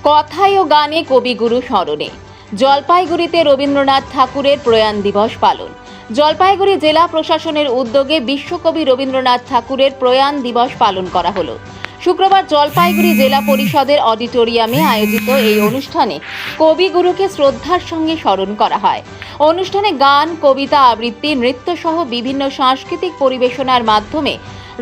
কথায় ও গানে কবিগুরু স্মরণে জলপাইগুড়িতে রবীন্দ্রনাথ ঠাকুরের প্রয়াণ দিবস পালন। জলপাইগুড়ি জেলা প্রশাসনের উদ্যোগে বিশ্বকবি রবীন্দ্রনাথ ঠাকুরের প্রয়াণ দিবস পালন করা হলো। শুক্রবার জলপাইগুড়ি জেলা পরিষদের অডিটোরিয়ামে আয়োজিত এই অনুষ্ঠানে কবিগুরুকে শ্রদ্ধার সঙ্গে স্মরণ করা হয়। অনুষ্ঠানে গান, কবিতা আবৃত্তি, নৃত্য সহ বিভিন্ন সাংস্কৃতিক পরিবেশনার মাধ্যমে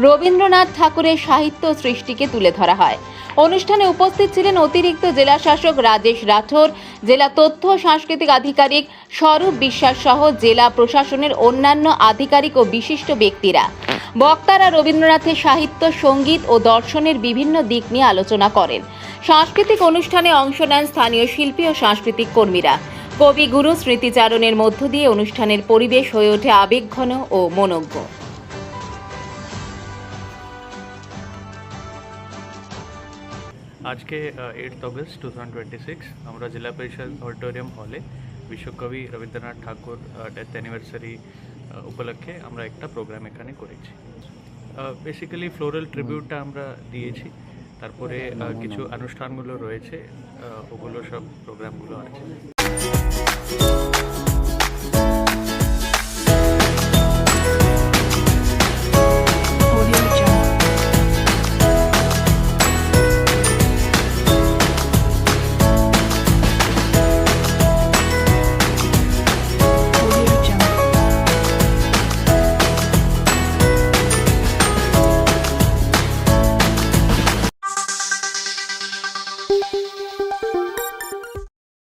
রবীন্দ্রনাথ ঠাকুরের সাহিত্য সৃষ্টিকে তুলে ধরা হয়। অনুষ্ঠানে উপস্থিত ছিলেন অতিরিক্ত জেলা শাসক রাজেশ রাঠোর, জেলা তথ্য ও সাংস্কৃতিক আধিকারিক স্বরূপ বিশ্বাস সহ জেলা প্রশাসনের অন্যান্য আধিকারিক ও বিশিষ্ট ব্যক্তিরা। বক্তারা রবীন্দ্রনাথের সাহিত্য, সঙ্গীত ও দর্শনের বিভিন্ন দিক নিয়ে আলোচনা করেন। সাংস্কৃতিক অনুষ্ঠানে অংশ নেন স্থানীয় শিল্পী ও সাংস্কৃতিক কর্মীরা। কবিগুরু স্মৃতিচারণের মধ্য দিয়ে অনুষ্ঠানের পরিবেশ হয়ে ওঠে আবেগঘন ও মনোজ্ঞ। आज के 8 अगस्त 2026 আমরা জেলা পরিষদ অডিটোরিয়াম হলে বিশ্বকবি রবীন্দ্রনাথ ঠাকুর ডেথ অ্যানিভার্সারি উপলক্ষে আমরা একটা প্রোগ্রাম এখানে করেছি। বেসিক্যালি ফ্লোরাল ট্রিবিউটটা আমরা দিয়েছি, তারপরে কিছু অনুষ্ঠানগুলো রয়েছে, ওগুলো সব প্রোগ্রামগুলো আছে।